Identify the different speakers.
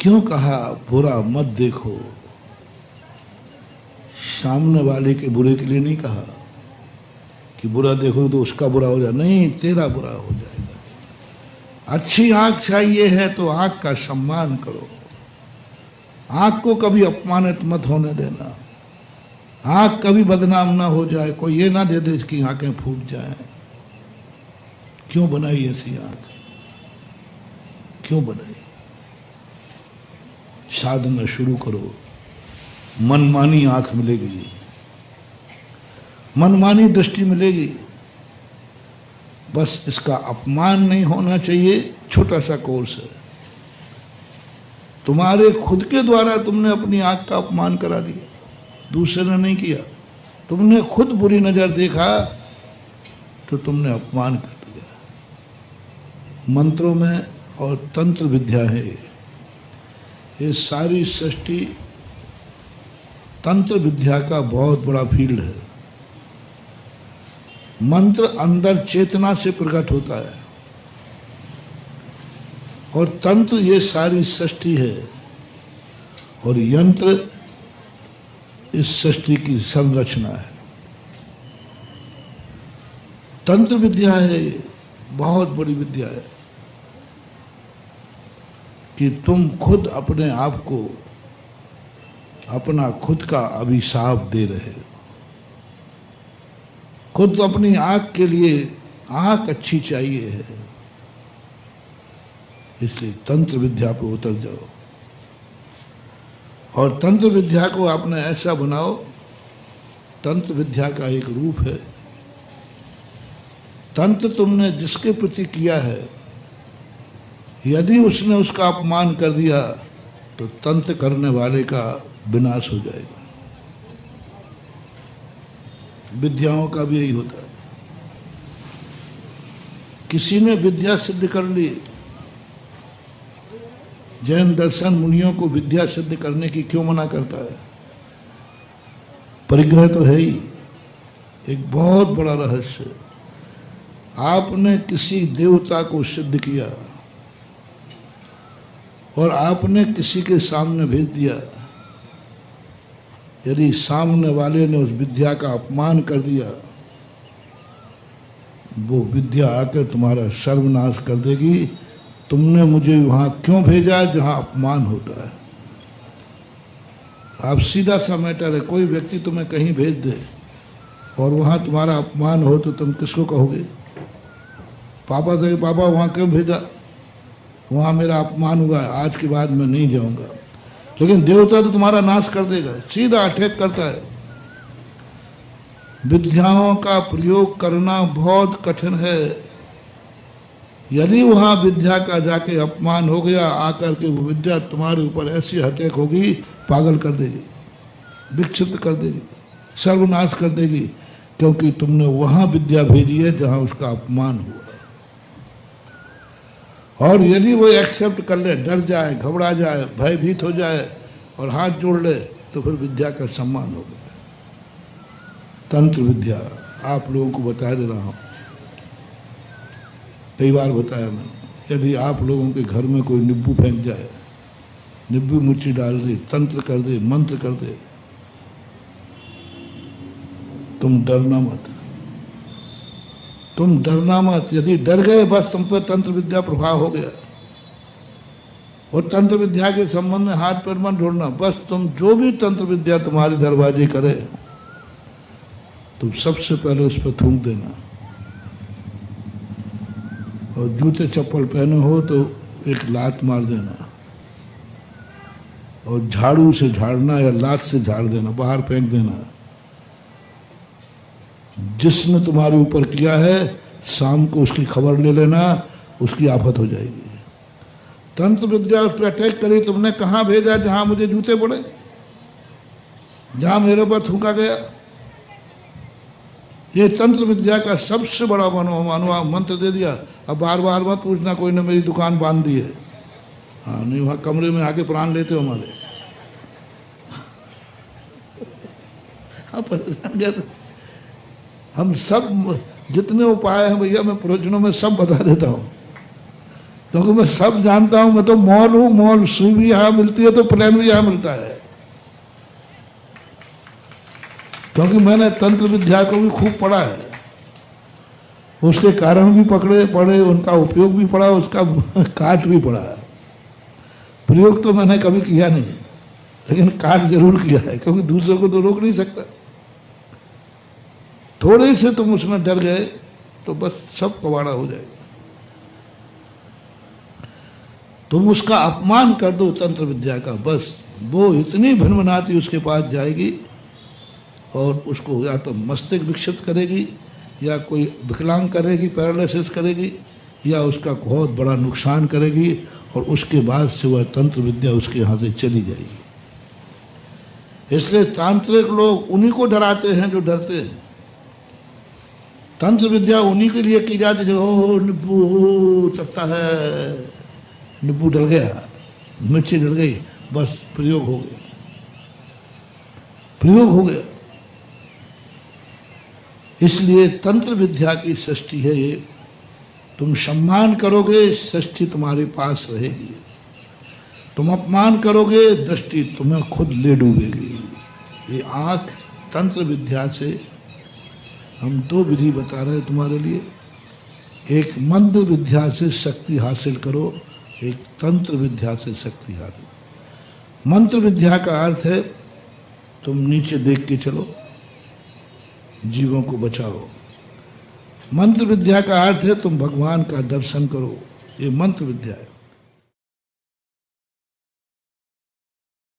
Speaker 1: क्यों कहा बुरा मत देखो? सामने वाले के बुरे के लिए नहीं कहा कि बुरा देखो तो उसका बुरा हो जाए, नहीं, तेरा बुरा हो जाएगा। अच्छी आंख चाहिए है तो आंख का सम्मान करो, आंख को कभी अपमानित मत होने देना, आंख कभी बदनाम ना हो जाए, कोई ये ना दे दे इसकी आंखें फूट जाएं। क्यों बनाई ऐसी आंख, क्यों बनाई? साधना शुरू करो, मनमानी आंख मिलेगी, मनमानी दृष्टि मिलेगी, बस इसका अपमान नहीं होना चाहिए। छोटा सा कोर्स है, तुम्हारे खुद के द्वारा तुमने अपनी आंख का अपमान करा दिया, दूसरे ने नहीं किया। तुमने खुद बुरी नजर देखा तो तुमने अपमान कर दिया। मंत्रों में और तंत्र विद्या है, ये सारी सृष्टि तंत्र विद्या का बहुत बड़ा फील्ड है। मंत्र अंदर चेतना से प्रकट होता है और तंत्र ये सारी सृष्टि है और यंत्र इस सृष्टि की संरचना है। तंत्र विद्या है, बहुत बड़ी विद्या है कि तुम खुद अपने आप को अपना खुद का अभिशाप दे रहे हो। खुद अपनी आंख के लिए आंख अच्छी चाहिए है, इसलिए तंत्र विद्या पे उतर जाओ और तंत्र विद्या को आपने ऐसा बनाओ। तंत्र विद्या का एक रूप है, तंत्र तुमने जिसके प्रति किया है, यदि उसने उसका अपमान कर दिया तो तंत्र करने वाले का विनाश हो जाएगा। विद्याओं का भी यही होता है। किसी ने विद्या सिद्ध कर ली, जैन दर्शन मुनियों को विद्या सिद्ध करने की क्यों मना करता है? परिग्रह तो है ही, एक बहुत बड़ा रहस्य। आपने किसी देवता को सिद्ध किया और आपने किसी के सामने भेज दिया, यदि सामने वाले ने उस विद्या का अपमान कर दिया, वो विद्या आकर तुम्हारा सर्वनाश कर देगी। तुमने मुझे वहां क्यों भेजा जहां अपमान होता है? आप सीधा सा मैटर है, कोई व्यक्ति तुम्हें कहीं भेज दे और वहां तुम्हारा अपमान हो तो तुम किसको कहोगे? पापा से, पापा वहां क्यों भेजा? वहां मेरा अपमान हुआ है, आज के बाद मैं नहीं जाऊंगा। लेकिन देवता तो तुम्हारा नाश कर देगा, सीधा अटैक करता है। विद्याओं का प्रयोग करना बहुत कठिन है। यदि वहां विद्या का जाके अपमान हो गया, आकर के वो विद्या तुम्हारे ऊपर ऐसी अटैक होगी, पागल कर देगी, विक्षिप्त कर देगी, सर्वनाश कर देगी, क्योंकि तुमने वहां विद्या भेजी है जहां उसका अपमान हुआ। और यदि वो एक्सेप्ट कर ले, डर जाए, घबरा जाए, भयभीत हो जाए और हाथ जोड़ ले, तो फिर विद्या का सम्मान हो गया। तंत्र विद्या आप लोगों को बता दे रहा हूँ, कई बार बताया मैंने। यदि आप लोगों के घर में कोई नींबू फेंक जाए, नींबू मुट्ठी डाल दे, तंत्र कर दे, मंत्र कर दे, तुम डरना मत, तुम डरना मत। यदि डर गए, बस तुम पर तंत्र विद्या प्रभाव हो गया। और तंत्र विद्या के संबंध में हाथ पैर मत ढूंढना, बस तुम जो भी तंत्र विद्या तुम्हारे दरवाजे करे, तुम सबसे पहले उस पर थूक देना। और जूते चप्पल पहने हो तो एक लात मार देना, और झाड़ू से झाड़ना या लात से झाड़ देना, बाहर फेंक देना। जिसने तुम्हारे ऊपर किया है, शाम को उसकी खबर ले लेना, उसकी आफत हो जाएगी। तंत्र विद्या उस पर अटैक करी, तुमने कहाँ भेजा जहां मुझे जूते पड़े, जहां मेरे ऊपर थूका गया। ये तंत्र विद्या का सबसे बड़ा मानवा मंत्र दे दिया। अब बार बार मत पूछना कोई ने मेरी दुकान बांध दी है। हाँ, नहीं, वहां कमरे में आके प्राण लेते हो हमारे। हाँ, परेशान कर। हम सब जितने उपाय हैं भैया, मैं प्रवचनों में सब बता देता हूँ। क्योंकि मैं सब जानता हूं, मैं तो मौल हूं, मौल सुई भी यहां मिलती है तो प्लेन भी यहां मिलता है। क्योंकि मैंने तंत्र विद्या को भी खूब पढ़ा है, उसके कारण भी पढ़े, उनका उपयोग भी पढ़ा, उसका काट भी पढ़ा। प्रयोग तो मैंने कभी किया नहीं, लेकिन काट जरूर किया है, क्योंकि दूसरों को तो रोक नहीं सकता। थोड़े से तुम उसमें डर गए तो बस सब कबाड़ा हो जाएगा। तुम उसका अपमान कर दो तंत्र विद्या का, बस वो इतनी भिन्नमनाती उसके पास जाएगी और उसको या तो मस्तिष्क विक्षिप्त करेगी, या कोई विकलांग करेगी, पैरालिसिस करेगी, या उसका बहुत बड़ा नुकसान करेगी, और उसके बाद से वह तंत्र विद्या उसके यहाँ से चली जाएगी। इसलिए तांत्रिक लोग उन्हीं को डराते हैं जो डरते हैं। तंत्र विद्या उन्हीं के लिए की जाती है जो ओ नींबू चलता है, नींबू डल गया, मिर्ची डल गई, बस प्रयोग हो गया, प्रयोग हो गया। इसलिए तंत्र विद्या की सृष्टि है ये। तुम सम्मान करोगे, सृष्टि तुम्हारे पास रहेगी। तुम अपमान करोगे, दृष्टि तुम्हें खुद ले डूबेगी। ये आँख तंत्र विद्या से हम दो विधि बता रहे हैं तुम्हारे लिए। एक मंत्र विद्या से शक्ति हासिल करो, एक तंत्र विद्या से शक्ति हासिल। मंत्र विद्या का अर्थ है तुम नीचे देख के चलो, जीवों को बचाओ। मंत्र विद्या का अर्थ है तुम भगवान का दर्शन करो, ये मंत्र विद्या है।